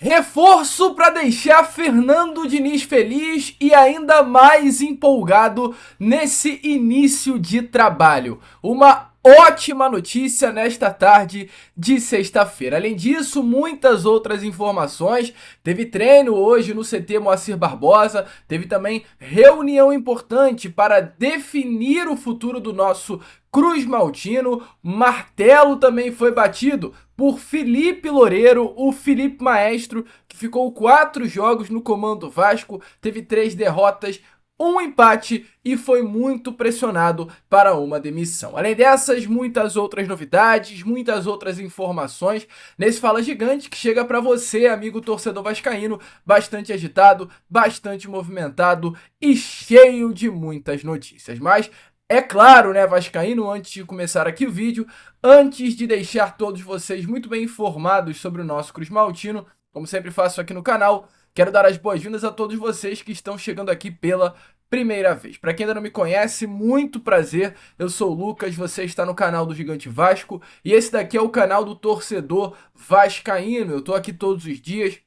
Reforço para deixar Fernando Diniz feliz e ainda mais empolgado nesse início de trabalho. Uma ótima notícia nesta tarde de sexta-feira. Além disso, muitas outras informações. Teve treino hoje no CT Moacir Barbosa, teve também reunião importante para definir o futuro do nosso Cruz Maltino. Martelo também foi batido por Felipe Loureiro, o Felipe Maestro, que ficou 4 jogos no comando do Vasco, teve 3 derrotas, um empate e foi muito pressionado para uma demissão. Além dessas, muitas outras novidades, muitas outras informações nesse Fala Gigante que chega para você, amigo torcedor vascaíno, bastante agitado, bastante movimentado e cheio de muitas notícias. Mas é claro, né, vascaíno, antes de começar aqui o vídeo, antes de deixar todos vocês muito bem informados sobre o nosso Cruz Maltino, como sempre faço aqui no canal, quero dar as boas-vindas a todos vocês que estão chegando aqui pela primeira vez. Para quem ainda não me conhece, muito prazer, eu sou o Lucas, você está no canal do Gigante Vasco e esse daqui é o canal do torcedor vascaíno. Eu tô aqui todos os dias,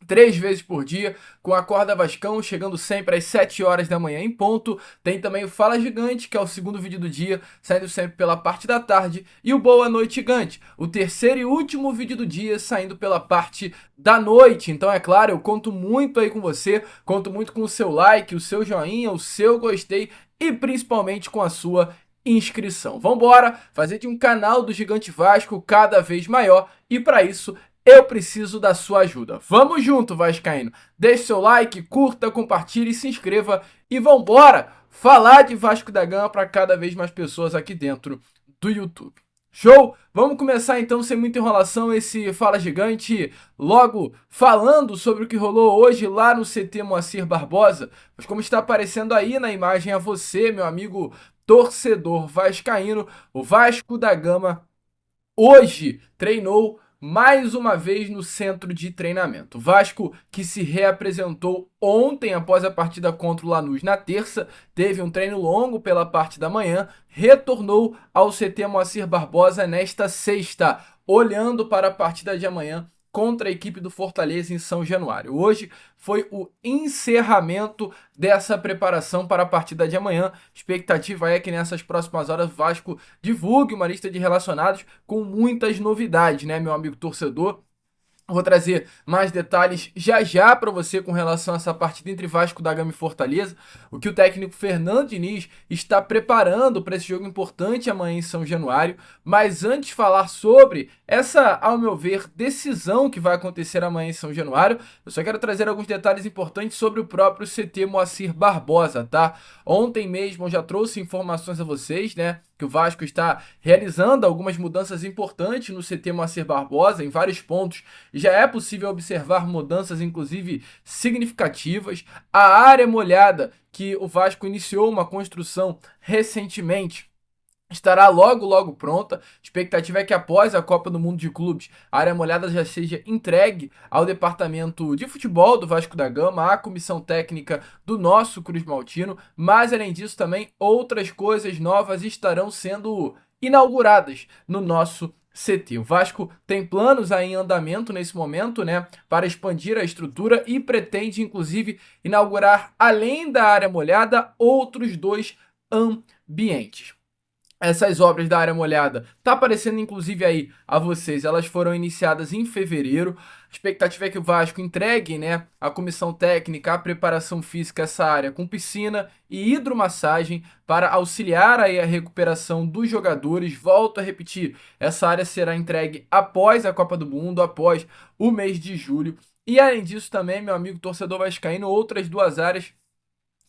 3 vezes por dia, com a Corda Vascão, chegando sempre às 7 horas da manhã em ponto. Tem também o Fala Gigante, que é o segundo vídeo do dia, saindo sempre pela parte da tarde. E o Boa Noite Gigante, o terceiro e último vídeo do dia, saindo pela parte da noite. Então, é claro, eu conto muito aí com você, conto muito com o seu like, o seu joinha, o seu gostei e principalmente com a sua inscrição. Vambora fazer de um canal do Gigante Vasco cada vez maior e para isso eu preciso da sua ajuda. Vamos junto, vascaíno. Deixe seu like, curta, compartilhe, se inscreva e vambora falar de Vasco da Gama para cada vez mais pessoas aqui dentro do YouTube. Show? Vamos começar então, sem muita enrolação, esse Fala Gigante, logo falando sobre o que rolou hoje lá no CT Moacir Barbosa. Mas como está aparecendo aí na imagem a você, meu amigo torcedor vascaíno, o Vasco da Gama hoje treinou mais uma vez no centro de treinamento. O Vasco, que se reapresentou ontem após a partida contra o Lanús na terça, teve um treino longo pela parte da manhã, retornou ao CT Moacir Barbosa nesta sexta, olhando para a partida de amanhã contra a equipe do Fortaleza em São Januário. Hoje foi o encerramento dessa preparação para a partida de amanhã. Expectativa é que nessas próximas horas o Vasco divulgue uma lista de relacionados com muitas novidades, né, meu amigo torcedor? Vou trazer mais detalhes já já para você com relação a essa partida entre Vasco da Gama e Fortaleza, o que o técnico Fernando Diniz está preparando para esse jogo importante amanhã em São Januário. Mas antes de falar sobre essa, ao meu ver, decisão que vai acontecer amanhã em São Januário, eu só quero trazer alguns detalhes importantes sobre o próprio CT Moacir Barbosa, tá? Ontem mesmo eu já trouxe informações a vocês, né, que o Vasco está realizando algumas mudanças importantes no CT Moacir Barbosa em vários pontos. Já é possível observar mudanças, inclusive, significativas. A área molhada, que o Vasco iniciou uma construção recentemente, estará logo pronta. A expectativa é que após a Copa do Mundo de Clubes, a área molhada já seja entregue ao departamento de futebol do Vasco da Gama, à comissão técnica do nosso Cruz Maltino. Mas, além disso, também outras coisas novas estarão sendo inauguradas no nosso CT. O Vasco tem planos aí em andamento nesse momento, né, para expandir a estrutura e pretende, inclusive, inaugurar, além da área molhada, outros 2 ambientes. Essas obras da área molhada tá aparecendo inclusive aí a vocês, elas foram iniciadas em fevereiro. A expectativa é que o Vasco entregue, né, a comissão técnica, a preparação física essa área com piscina e hidromassagem para auxiliar aí a recuperação dos jogadores. Volto a repetir, essa área será entregue após a Copa do Mundo, após o mês de julho. E além disso também, meu amigo torcedor vascaíno, outras 2 áreas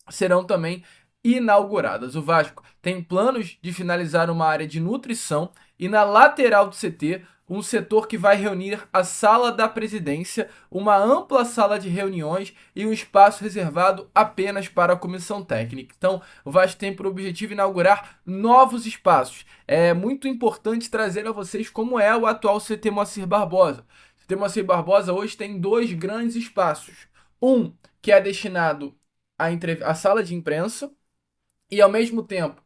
serão também inauguradas. O Vasco tem planos de finalizar uma área de nutrição e na lateral do CT, um setor que vai reunir a sala da presidência, uma ampla sala de reuniões e um espaço reservado apenas para a comissão técnica. Então, o Vasco tem por objetivo inaugurar novos espaços. É muito importante trazer a vocês como é o atual CT Moacir Barbosa. O CT Moacir Barbosa hoje tem 2 grandes espaços. Um que é destinado à sala de imprensa, e ao mesmo tempo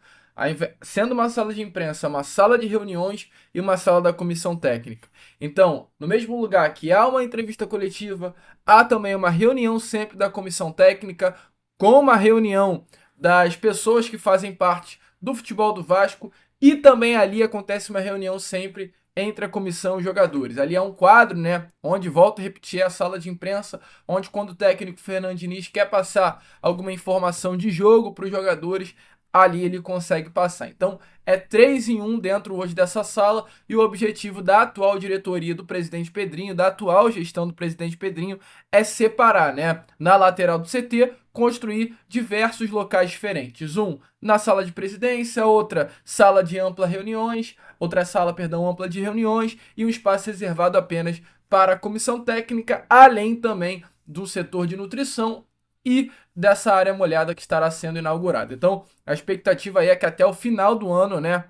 sendo uma sala de imprensa, uma sala de reuniões e uma sala da comissão técnica. Então, no mesmo lugar que há uma entrevista coletiva, há também uma reunião sempre da comissão técnica, com uma reunião das pessoas que fazem parte do futebol do Vasco, e também ali acontece uma reunião sempre entre a comissão e os jogadores. Ali é um quadro, né, onde, volto a repetir, é a sala de imprensa, onde quando o técnico Fernando Diniz quer passar alguma informação de jogo para os jogadores, ali ele consegue passar. Então, é 3 em 1 dentro hoje dessa sala, e o objetivo da atual diretoria do presidente Pedrinho, da atual gestão do presidente Pedrinho, é separar, né, na lateral do CT, construir diversos locais diferentes. Um na sala de presidência, outra sala de ampla reuniões, outra sala, perdão, ampla de reuniões, e um espaço reservado apenas para a comissão técnica, além também do setor de nutrição e dessa área molhada que estará sendo inaugurada. Então, a expectativa aí é que até o final do ano, né,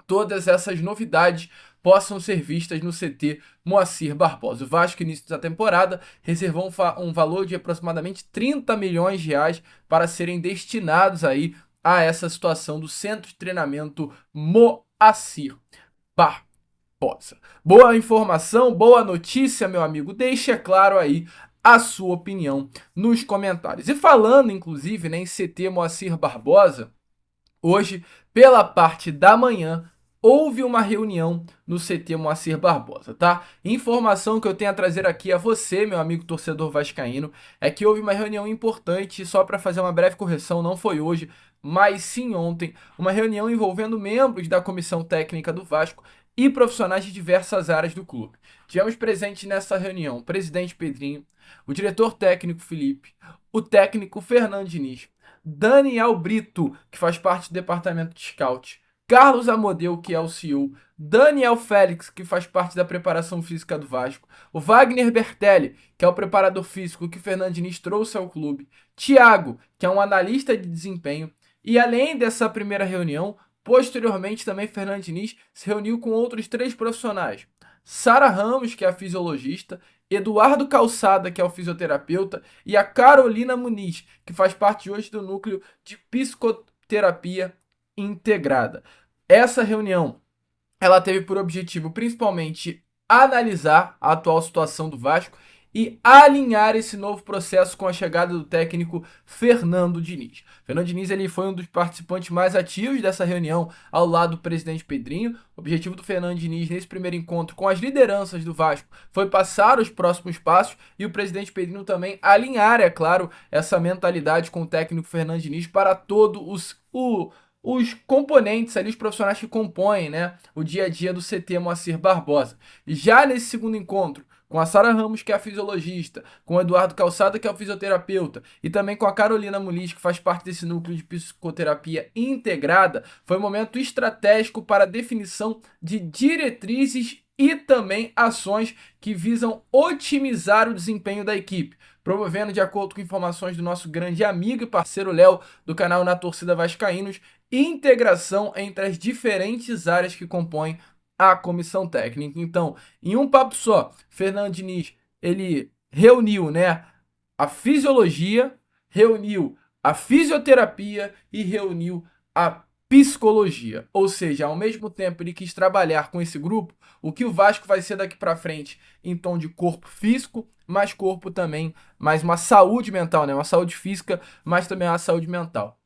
todas essas novidades possam ser vistas no CT Moacir Barbosa. O Vasco, início da temporada, reservou um valor de aproximadamente 30 milhões de reais para serem destinados aí a essa situação do centro de treinamento Moacir Barbosa. Boa informação, boa notícia, meu amigo. Deixe, é claro, aí a sua opinião nos comentários. E falando, inclusive, né, em CT Moacir Barbosa, hoje, pela parte da manhã, houve uma reunião no CT Moacir Barbosa, tá? Informação que eu tenho a trazer aqui a você, meu amigo torcedor vascaíno, é que houve uma reunião importante, só para fazer uma breve correção, não foi hoje, mas sim ontem, uma reunião envolvendo membros da comissão técnica do Vasco e profissionais de diversas áreas do clube. Tivemos presente nessa reunião o presidente Pedrinho, o diretor técnico Felipe, o técnico Fernando Diniz, Daniel Brito, que faz parte do departamento de scout, Carlos Amodeu, que é o CEO, Daniel Félix, que faz parte da preparação física do Vasco, o Wagner Bertelli, que é o preparador físico que Fernando Diniz trouxe ao clube, Thiago, que é um analista de desempenho, e além dessa primeira reunião, posteriormente também Fernando Diniz se reuniu com outros 3 profissionais, Sara Ramos, que é a fisiologista, Eduardo Calçada, que é o fisioterapeuta, e a Carolina Muniz, que faz parte hoje do núcleo de psicoterapia integrada. Essa reunião, ela teve por objetivo principalmente analisar a atual situação do Vasco e alinhar esse novo processo com a chegada do técnico Fernando Diniz. Fernando Diniz, ele foi um dos participantes mais ativos dessa reunião ao lado do presidente Pedrinho. O objetivo do Fernando Diniz nesse primeiro encontro com as lideranças do Vasco foi passar os próximos passos e o presidente Pedrinho também alinhar, é claro, essa mentalidade com o técnico Fernando Diniz para todos os componentes ali, os profissionais que compõem, né, o dia a dia do CT Moacir Barbosa. Já nesse segundo encontro, com a Sara Ramos, que é a fisiologista, com o Eduardo Calçada, que é o fisioterapeuta, e também com a Carolina Muniz, que faz parte desse núcleo de psicoterapia integrada, foi um momento estratégico para a definição de diretrizes e também ações que visam otimizar o desempenho da equipe, promovendo, de acordo com informações do nosso grande amigo e parceiro Léo, do canal Na Torcida Vascaínos, integração entre as diferentes áreas que compõem a comissão técnica. Então, em um papo só, Fernando Diniz, ele reuniu, né, a fisiologia, reuniu a fisioterapia e reuniu a psicologia. Ou seja, ao mesmo tempo ele quis trabalhar com esse grupo o que o Vasco vai ser daqui para frente em tom de corpo físico, mas corpo também, mais uma saúde mental, né, uma saúde física, mas também uma saúde mental.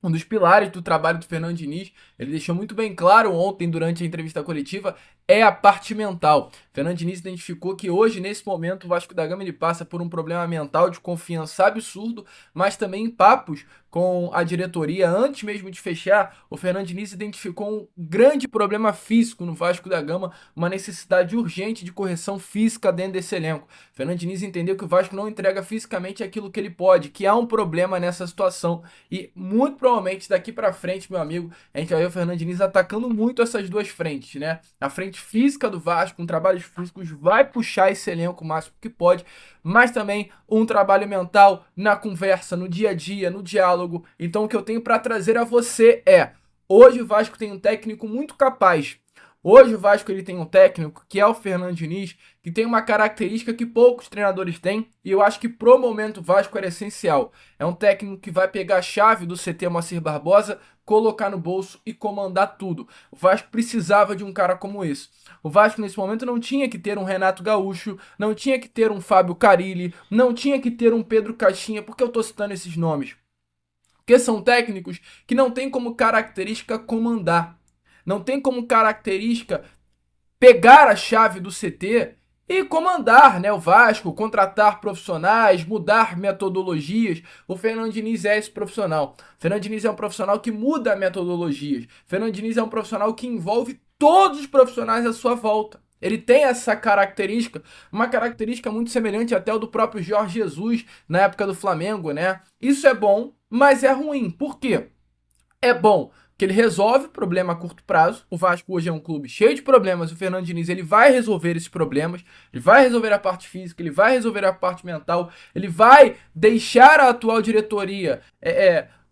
Um dos pilares do trabalho do Fernando Diniz, ele deixou muito bem claro ontem durante a entrevista coletiva, é a parte mental. Fernando Diniz identificou que hoje, nesse momento, o Vasco da Gama ele passa por um problema mental de confiança absurdo, mas também em papos com a diretoria, antes mesmo de fechar, o Fernando Diniz identificou um grande problema físico no Vasco da Gama, uma necessidade urgente de correção física dentro desse elenco. Fernando Diniz entendeu que o Vasco não entrega fisicamente aquilo que ele pode, que há um problema nessa situação, e muito provavelmente daqui para frente, meu amigo, a gente vai ver o Fernando Diniz atacando muito essas duas frentes, né? A frente física do Vasco, com trabalhos físicos, vai puxar esse elenco o máximo que pode, mas também um trabalho mental na conversa, no dia a dia, no diálogo. Então o que eu tenho para trazer a você é: hoje o Vasco tem um técnico muito capaz. Hoje o Vasco ele tem um técnico, que é o Fernando Diniz, que tem uma característica que poucos treinadores têm, e eu acho que pro momento o Vasco era essencial. É um técnico que vai pegar a chave do CT Moacir Barbosa, colocar no bolso e comandar tudo. O Vasco precisava de um cara como esse. O Vasco nesse momento não tinha que ter um Renato Gaúcho, não tinha que ter um Fábio Carille, não tinha que ter um Pedro Caixinha. Por que eu tô citando esses nomes? Porque são técnicos que não têm como característica comandar. Não tem como característica pegar a chave do CT e comandar, né, o Vasco, contratar profissionais, mudar metodologias. O Fernando Diniz é esse profissional. O Fernando Diniz é um profissional que muda metodologias. O Fernando Diniz é um profissional que envolve todos os profissionais à sua volta. Ele tem essa característica, uma característica muito semelhante até ao do próprio Jorge Jesus na época do Flamengo, né? Isso é bom, mas é ruim. Por quê? É bom que ele resolve o problema a curto prazo. O Vasco hoje é um clube cheio de problemas. O Fernando Diniz ele vai resolver esses problemas. Ele vai resolver a parte física, ele vai resolver a parte mental. Ele vai deixar a atual diretoria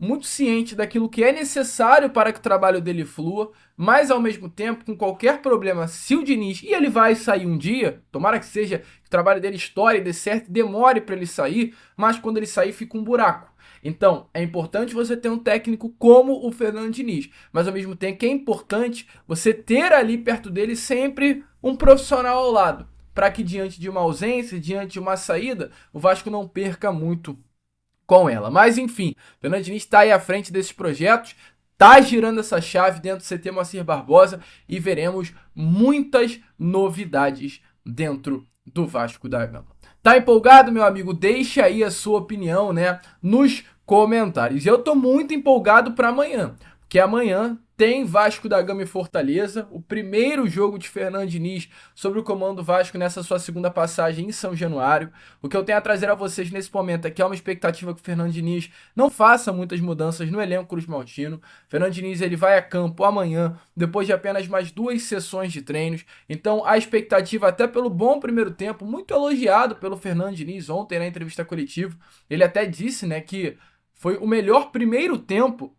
muito ciente daquilo que é necessário para que o trabalho dele flua. Mas ao mesmo tempo, com qualquer problema, se o Diniz, e ele vai sair um dia, tomara que seja que o trabalho dele estoure, dê certo, demore para ele sair, mas quando ele sair fica um buraco. Então, é importante você ter um técnico como o Fernando Diniz, mas ao mesmo tempo é importante você ter ali perto dele sempre um profissional ao lado, para que diante de uma ausência, diante de uma saída, o Vasco não perca muito com ela. Mas enfim, o Fernando Diniz está aí à frente desses projetos, tá girando essa chave dentro do CT Moacir Barbosa e veremos muitas novidades dentro do Vasco da Gama. Tá empolgado, meu amigo? Deixa aí a sua opinião, né, nos comentários. E eu tô muito empolgado para amanhã, porque amanhã tem Vasco da Gama e Fortaleza, o primeiro jogo de Fernando Diniz sobre o comando Vasco nessa sua segunda passagem em São Januário. O que eu tenho a trazer a vocês nesse momento é que é uma expectativa que o Fernando Diniz não faça muitas mudanças no elenco cruzmaltino. O Fernando Diniz ele vai a campo amanhã, depois de apenas mais 2 sessões de treinos. Então a expectativa, até pelo bom primeiro tempo, muito elogiado pelo Fernando Diniz ontem na entrevista coletiva, ele até disse, né, que foi o melhor primeiro tempo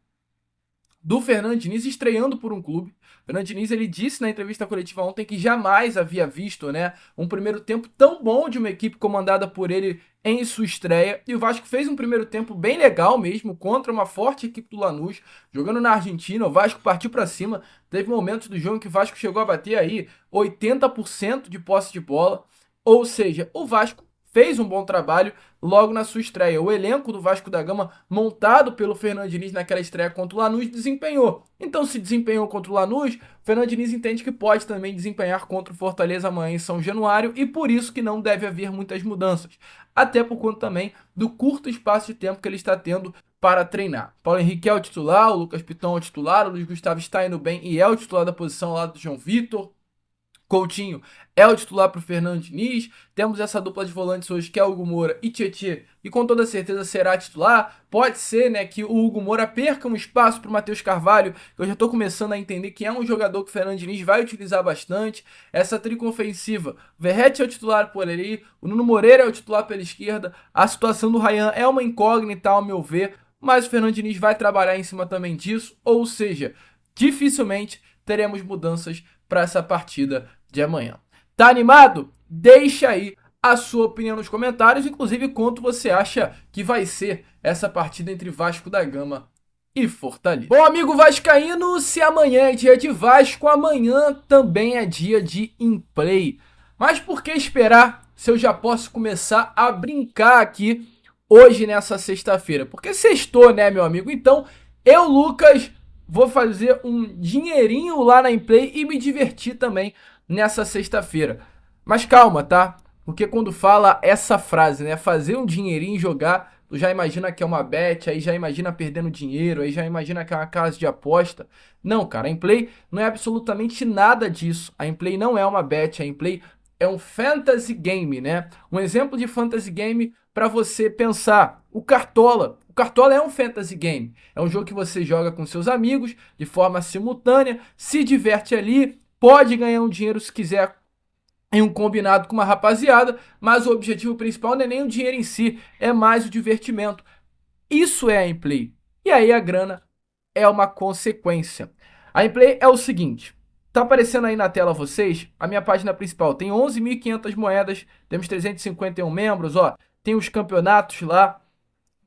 do Fernando Diniz estreando por um clube. O Fernando Diniz ele disse na entrevista coletiva ontem que jamais havia visto, né, um primeiro tempo tão bom de uma equipe comandada por ele em sua estreia. E o Vasco fez um primeiro tempo bem legal mesmo contra uma forte equipe do Lanús, jogando na Argentina. O Vasco partiu para cima. Teve momentos do jogo que o Vasco chegou a bater aí 80% de posse de bola. Ou seja, o Vasco fez um bom trabalho logo na sua estreia. O elenco do Vasco da Gama, montado pelo Fernando Diniz naquela estreia contra o Lanús, desempenhou. Então, se desempenhou contra o Lanús, o Fernando Diniz entende que pode também desempenhar contra o Fortaleza amanhã em São Januário e por isso que não deve haver muitas mudanças. Até por conta também do curto espaço de tempo que ele está tendo para treinar. Paulo Henrique é o titular, o Lucas Piton é o titular, o Luiz Gustavo está indo bem e é o titular da posição lá do João Vitor. Coutinho é o titular para o Fernando Diniz. Temos essa dupla de volantes hoje que é o Hugo Moura e Tietê, e com toda certeza será titular. Pode ser, né, que o Hugo Moura perca um espaço para o Matheus Carvalho, que eu já estou começando a entender que é um jogador que o Fernando Diniz vai utilizar bastante. Essa trinca ofensiva, Verratti é o titular por ali, o Nuno Moreira é o titular pela esquerda. A situação do Ryan é uma incógnita ao meu ver, mas o Fernando Diniz vai trabalhar em cima também disso, ou seja, dificilmente teremos mudanças para essa partida de amanhã. Tá animado? Deixa aí a sua opinião nos comentários, inclusive quanto você acha que vai ser essa partida entre Vasco da Gama e Fortaleza. Bom, amigo vascaíno, se amanhã é dia de Vasco, amanhã também é dia de in-play. Mas por que esperar se eu já posso começar a brincar aqui hoje nessa sexta-feira? Porque sextou, né, meu amigo? Então, eu, Lucas, vou fazer um dinheirinho lá na in-play e me divertir também nessa sexta-feira. Mas calma, tá? Porque quando fala essa frase, né, fazer um dinheirinho e jogar, tu já imagina que é uma bet, aí já imagina perdendo dinheiro, aí já imagina que é uma casa de aposta. Não, cara, a in-play não é absolutamente nada disso. A in-play não é uma bet, a in-play é um fantasy game, né? Um exemplo de fantasy game para você pensar, o Cartola. O Cartola é um fantasy game. É um jogo que você joga com seus amigos de forma simultânea, se diverte ali, pode ganhar um dinheiro se quiser em um combinado com uma rapaziada, mas o objetivo principal não é nem o dinheiro em si, é mais o divertimento. Isso é a in-play. E aí a grana é uma consequência. A in-play é o seguinte, tá aparecendo aí na tela vocês, a minha página principal tem 11.500 moedas, temos 351 membros, ó, tem os campeonatos lá,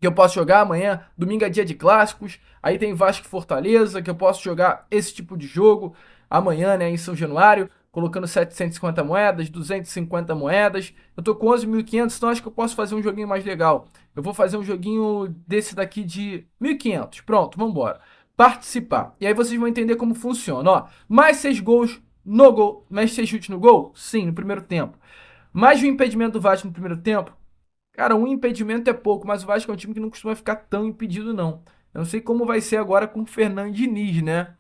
que eu posso jogar amanhã. Domingo é dia de clássicos, aí tem Vasco e Fortaleza, que eu posso jogar esse tipo de jogo amanhã, né, em São Januário, colocando 750 moedas, 250 moedas. Eu tô com 11.500, então acho que eu posso fazer um joguinho mais legal. Eu vou fazer um joguinho desse daqui de 1.500. Pronto, vamos embora. Participar. E aí vocês vão entender como funciona, ó. Mais 6 gols no gol, mais 6 chutes no gol? Sim, no primeiro tempo. Mais um impedimento do Vasco no primeiro tempo? Cara, um impedimento é pouco, mas o Vasco é um time que não costuma ficar tão impedido, não. Eu não sei como vai ser agora com o Fernando Diniz, né?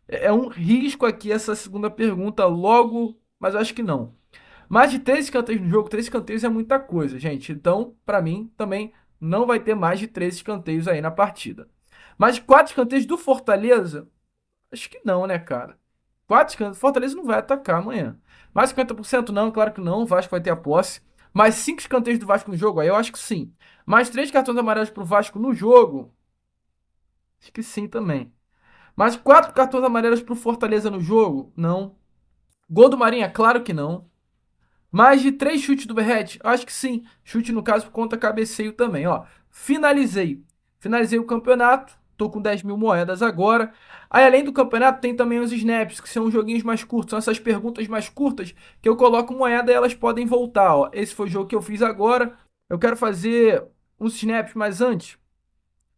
É um risco aqui essa segunda pergunta logo, mas eu acho que não. Mais de 3 escanteios no jogo, 3 escanteios é muita coisa, gente. Então, pra mim, também não vai ter mais de 3 escanteios aí na partida. Mais de 4 escanteios do Fortaleza? Acho que não, né, cara? 4 escanteios, Fortaleza não vai atacar amanhã. Mais 50% não, claro que não, o Vasco vai ter a posse. Mais 5 escanteios do Vasco no jogo? Aí eu acho que sim. Mais 3 cartões amarelos pro Vasco no jogo? Acho que sim também. Mais 4 cartões amarelos pro Fortaleza no jogo? Não. Gol do Marinho? Claro que não. Mais de 3 chutes do Berrete? Acho que sim. Chute, no caso, por conta cabeceio também, ó. Finalizei. Finalizei o campeonato. Tô com 10 mil moedas agora. Aí, além do campeonato, tem também os snaps, que são joguinhos mais curtos. São essas perguntas mais curtas que eu coloco moeda e elas podem voltar, ó. Esse foi o jogo que eu fiz agora. Eu quero fazer uns snaps, mas antes,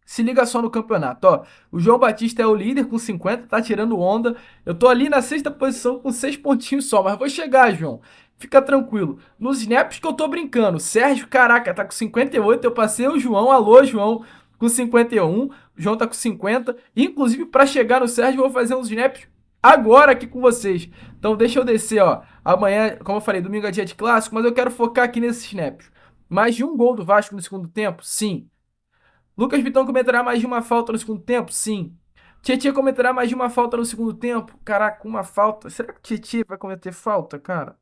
se liga só no campeonato, ó. O João Batista é o líder com 50, tá tirando onda. Eu tô ali na sexta posição com 6 pontinhos só, mas vou chegar, João. Fica tranquilo. Nos snaps que eu tô brincando, Sérgio, caraca, tá com 58, eu passei o João, alô, João, com 51. O João tá com 50. Inclusive, pra chegar no Sérgio, eu vou fazer uns snaps agora aqui com vocês. Então deixa eu descer, ó. Amanhã, como eu falei, domingo é dia de clássico, mas eu quero focar aqui nesses snaps. Mais de um gol do Vasco no segundo tempo? Sim. Lucas Vitão cometerá mais de uma falta no segundo tempo? Sim. Tietchan cometerá mais de uma falta no segundo tempo? Caraca, uma falta. Será que o Tietchan vai cometer falta, cara?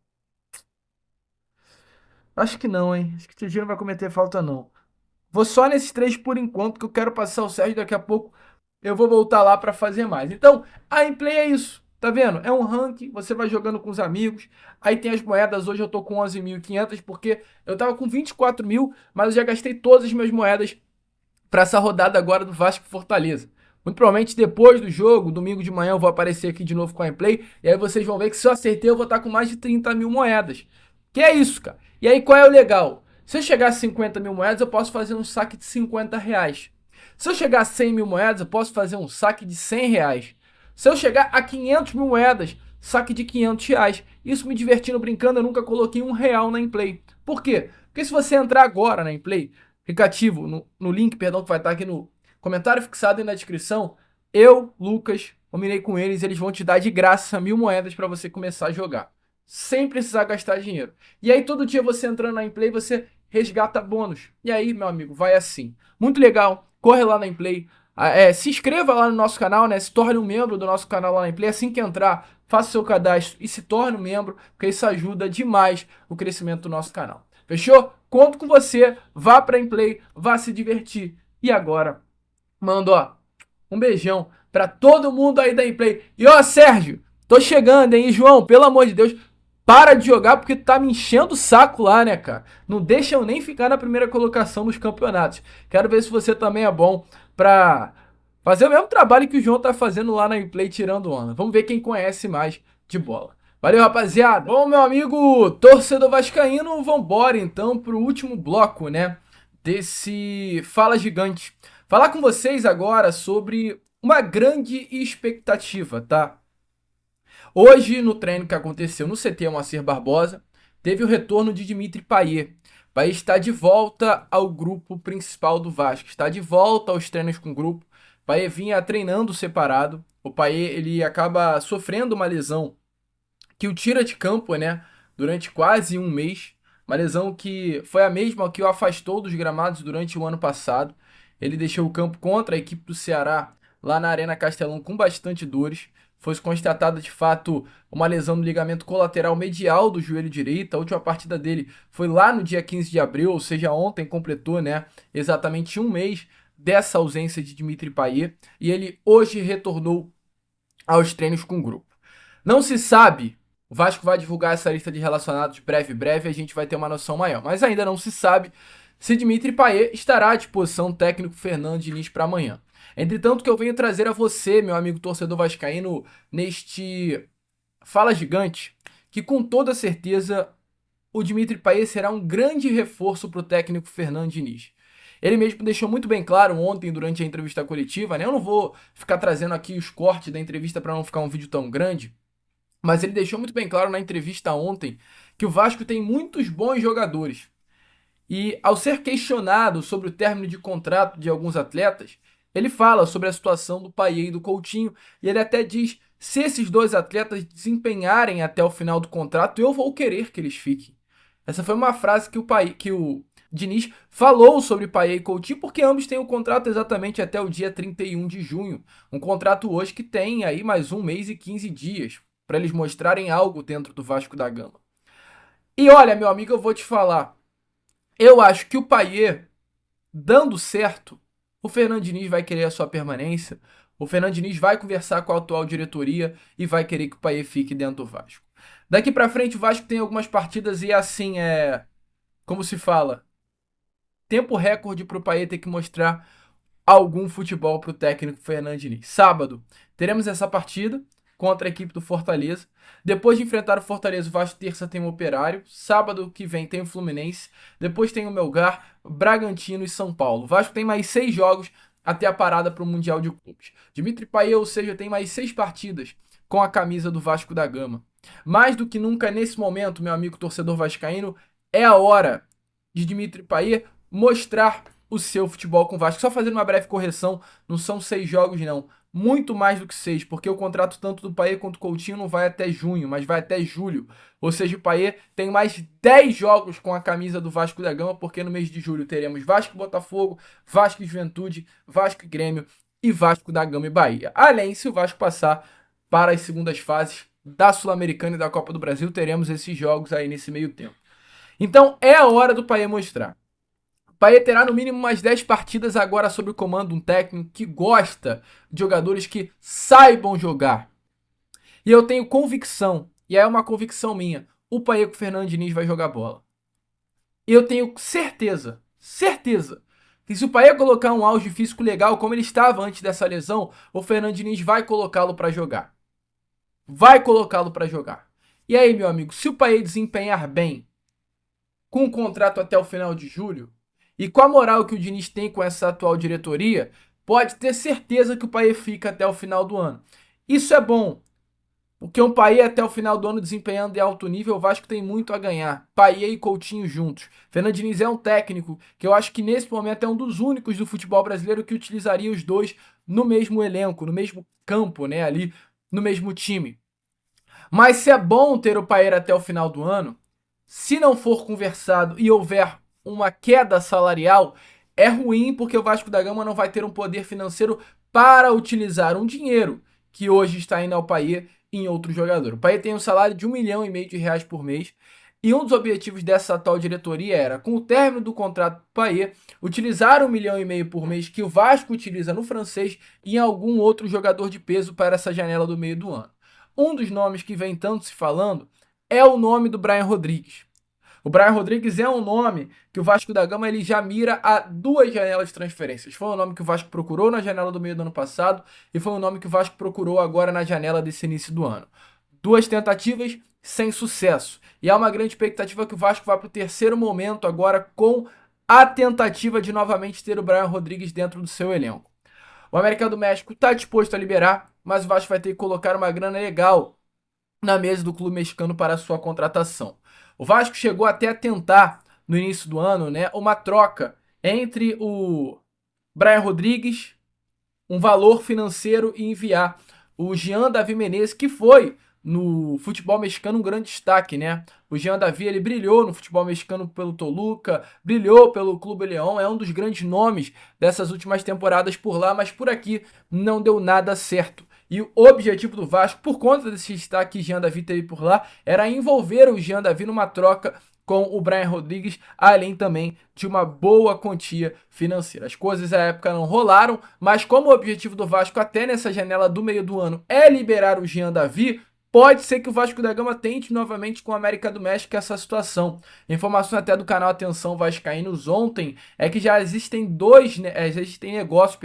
Acho que não, hein? Acho que o Tietchan não vai cometer falta, não. Vou só nesses 3 por enquanto, que eu quero passar o Sérgio. Daqui a pouco eu vou voltar lá pra fazer mais. Então, a Inplay é isso. Tá vendo? É um ranking, você vai jogando com os amigos. Aí tem as moedas, hoje eu tô com 11.500, porque eu tava com 24 mil, mas eu já gastei todas as minhas moedas para essa rodada agora do Vasco e Fortaleza. Muito provavelmente depois do jogo, domingo de manhã, eu vou aparecer aqui de novo com a Play. E aí vocês vão ver que se eu acertei, eu vou estar com mais de 30 mil moedas. Que é isso, cara. E aí qual é o legal? Se eu chegar a 50 mil moedas, eu posso fazer um saque de 50 reais. Se eu chegar a 100 mil moedas, eu posso fazer um saque de 100 reais. Se eu chegar a 500 mil moedas, saque de 500 reais. Isso me divertindo, brincando, eu nunca coloquei R$ 1 na Inplay. Por quê? Porque se você entrar agora na Inplay, aplicativo, no link, perdão, que vai estar aqui no comentário fixado e na descrição, eu, Lucas, combinei com eles, eles vão te dar de graça 1.000 moedas para você começar a jogar, sem precisar gastar dinheiro. E aí todo dia você entrando na Inplay, você resgata bônus. E aí, meu amigo, vai assim. Muito legal, corre lá na Inplay, se inscreva lá no nosso canal, né? Se torne um membro do nosso canal lá na Inplay. Assim que entrar, faça o seu cadastro e se torne um membro, porque isso ajuda demais o crescimento do nosso canal. Fechou? Conto com você, vá pra Inplay, vá se divertir. E agora, mando, ó, um beijão pra todo mundo aí da Inplay. E ó, Sérgio, tô chegando, hein? E, João, pelo amor de Deus, para de jogar porque tá me enchendo o saco lá, né, cara? Não deixa eu nem ficar na primeira colocação nos campeonatos. Quero ver se você também é bom pra fazer o mesmo trabalho que o João tá fazendo lá na Inplay, tirando onda. Vamos ver quem conhece mais de bola. Valeu, rapaziada. Bom, meu amigo torcedor vascaíno, vambora então pro último bloco, né, desse Fala Gigante. Falar com vocês agora sobre uma grande expectativa, tá? Hoje, no treino que aconteceu no CT Moacir Barbosa, teve o retorno de Dimitri Payet. Payet está de volta ao grupo principal do Vasco, está de volta aos treinos com o grupo. Payet vinha treinando separado. O Payet, ele acaba sofrendo uma lesão que o tira de campo, né, durante quase um mês. Uma lesão que foi a mesma que o afastou dos gramados durante o ano passado. Ele deixou o campo contra a equipe do Ceará lá na Arena Castelão com bastante dores. Foi constatada de fato uma lesão no ligamento colateral medial do joelho direito. A última partida dele foi lá no dia 15 de abril, ou seja, ontem completou, né, exatamente um mês dessa ausência de Dimitri Payet. E ele hoje retornou aos treinos com o grupo. Não se sabe, o Vasco vai divulgar essa lista de relacionados breve, a gente vai ter uma noção maior. Mas ainda não se sabe se Dimitri Payet estará à disposição do técnico Fernando Diniz para amanhã. Entretanto, o que eu venho trazer a você, meu amigo torcedor vascaíno, neste Fala Gigante, que com toda certeza o Dimitri Payet será um grande reforço para o técnico Fernando Diniz. Ele mesmo deixou muito bem claro ontem durante a entrevista coletiva, né? Eu não vou ficar trazendo aqui os cortes da entrevista para não ficar um vídeo tão grande, mas ele deixou muito bem claro na entrevista ontem que o Vasco tem muitos bons jogadores. E ao ser questionado sobre o término de contrato de alguns atletas, ele fala sobre a situação do Payet e do Coutinho, e ele até diz: se esses dois atletas desempenharem até o final do contrato, eu vou querer que eles fiquem. Essa foi uma frase que o Diniz falou sobre Payet e Coutinho, porque ambos têm o contrato exatamente até o dia 31 de junho. Um contrato hoje que tem aí mais 1 mês e 15 dias para eles mostrarem algo dentro do Vasco da Gama. E olha, meu amigo, eu vou te falar. Eu acho que o Payet, dando certo, o Fernando Diniz vai querer a sua permanência. O Fernando Diniz vai conversar com a atual diretoria e vai querer que o Payet fique dentro do Vasco. Daqui pra frente, o Vasco tem algumas partidas e assim, como se fala, tempo recorde pro Payet ter que mostrar algum futebol pro técnico Fernando Diniz. Sábado, teremos essa partida contra a equipe do Fortaleza. Depois de enfrentar o Fortaleza, o Vasco terça tem o Operário. Sábado que vem tem o Fluminense. Depois tem o Melgar, Bragantino e São Paulo. O Vasco tem mais 6 jogos até a parada para o Mundial de Clubes. Dimitri Payet, ou seja, tem mais 6 partidas com a camisa do Vasco da Gama. Mais do que nunca nesse momento, meu amigo torcedor vascaíno, é a hora de Dimitri Payet mostrar o seu futebol com o Vasco. Só fazendo uma breve correção, não são 6 jogos não, muito mais do que 6, porque o contrato tanto do Payet quanto do Coutinho não vai até junho, mas vai até julho. Ou seja, o Payet tem mais 10 jogos com a camisa do Vasco da Gama, porque no mês de julho teremos Vasco e Botafogo, Vasco e Juventude, Vasco e Grêmio e Vasco da Gama e Bahia. Além, se o Vasco passar para as segundas fases da Sul-Americana e da Copa do Brasil, teremos esses jogos aí nesse meio tempo. Então é a hora do Payet mostrar. O Payet terá no mínimo mais 10 partidas agora sob o comando de um técnico que gosta de jogadores que saibam jogar. E eu tenho convicção, e é uma convicção minha, o Payet com o Fernando Diniz vai jogar bola. E eu tenho certeza, que se o Payet colocar um auge físico legal como ele estava antes dessa lesão, o Fernando Diniz vai colocá-lo para jogar. Vai colocá-lo para jogar. E aí, meu amigo, se o Payet desempenhar bem, com o contrato até o final de julho, e com a moral que o Diniz tem com essa atual diretoria, pode ter certeza que o Payet fica até o final do ano. Isso é bom, porque um Payet até o final do ano desempenhando em alto nível, o Vasco tem muito a ganhar. Payet e Coutinho juntos. Fernando Diniz é um técnico que eu acho que nesse momento é um dos únicos do futebol brasileiro que utilizaria os dois no mesmo elenco, no mesmo campo, né, ali no mesmo time. Mas se é bom ter o Payet até o final do ano, se não for conversado e houver uma queda salarial, é ruim porque o Vasco da Gama não vai ter um poder financeiro para utilizar um dinheiro que hoje está indo ao Payet em outro jogador. O Payet tem um salário de R$ 1,5 milhão por mês e um dos objetivos dessa atual diretoria era, com o término do contrato do Payet, utilizar R$ 1,5 milhão por mês que o Vasco utiliza no francês e em algum outro jogador de peso para essa janela do meio do ano. Um dos nomes que vem tanto se falando é o nome do Brian Rodrigues. O Brian Rodrigues é um nome que o Vasco da Gama ele já mira a 2 janelas de transferências. Foi um nome que o Vasco procurou na janela do meio do ano passado e foi um nome que o Vasco procurou agora na janela desse início do ano. 2 tentativas sem sucesso. E há uma grande expectativa que o Vasco vá para o terceiro momento agora com a tentativa de novamente ter o Brian Rodrigues dentro do seu elenco. O América do México está disposto a liberar, mas o Vasco vai ter que colocar uma grana legal na mesa do clube mexicano para a sua contratação. O Vasco chegou até a tentar, no início do ano, né, uma troca entre o Brian Rodrigues, um valor financeiro, e enviar o Jean Davi Menezes, que foi no futebol mexicano um grande destaque, né? O Jean Davi, ele brilhou no futebol mexicano pelo Toluca, brilhou pelo Clube León, é um dos grandes nomes dessas últimas temporadas por lá, mas por aqui não deu nada certo. E o objetivo do Vasco, por conta desse destaque que Jean Davi teve por lá, era envolver o Jean Davi numa troca com o Brian Rodrigues, além também de uma boa quantia financeira. As coisas à época não rolaram, mas como o objetivo do Vasco até nessa janela do meio do ano é liberar o Jean Davi, pode ser que o Vasco da Gama tente novamente com o América do México essa situação. Informação até do canal Atenção Vascaínos ontem é que já existem negócios,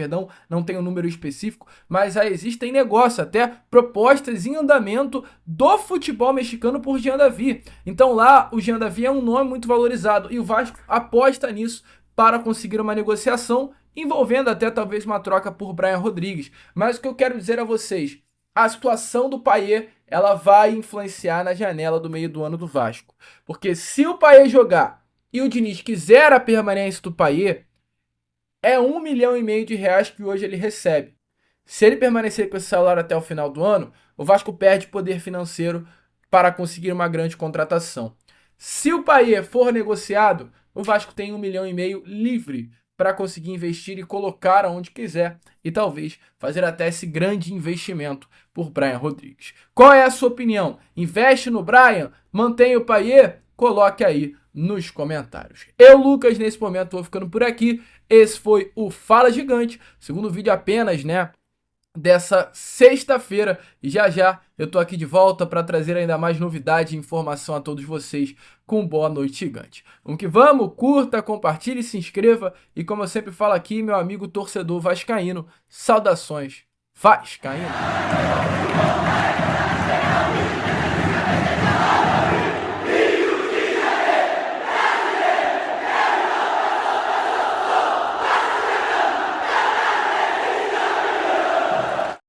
não tem um número específico, mas já existem negócios, até propostas em andamento do futebol mexicano por Jean Davi. Então lá o Jean Davi é um nome muito valorizado e o Vasco aposta nisso para conseguir uma negociação envolvendo até talvez uma troca por Brian Rodrigues. Mas o que eu quero dizer a vocês, a situação do Payet, ela vai influenciar na janela do meio do ano do Vasco. Porque se o Payet jogar e o Diniz quiser a permanência do Payet, é R$1,5 milhão que hoje ele recebe. Se ele permanecer com esse salário até o final do ano, o Vasco perde poder financeiro para conseguir uma grande contratação. Se o Payet for negociado, o Vasco tem R$1,5 milhão livre para conseguir investir e colocar aonde quiser e talvez fazer até esse grande investimento por Brian Rodrigues. Qual é a sua opinião? Investe no Brian? Mantém o Payet? Coloque aí nos comentários. Eu, Lucas, nesse momento vou ficando por aqui. Esse foi o Fala Gigante, segundo vídeo apenas, dessa sexta-feira, e já eu tô aqui de volta para trazer ainda mais novidade e informação a todos vocês com boa noite gigante. Vamos que vamos, curta, compartilhe, se inscreva e como eu sempre falo aqui, meu amigo torcedor vascaíno, saudações vascaíno.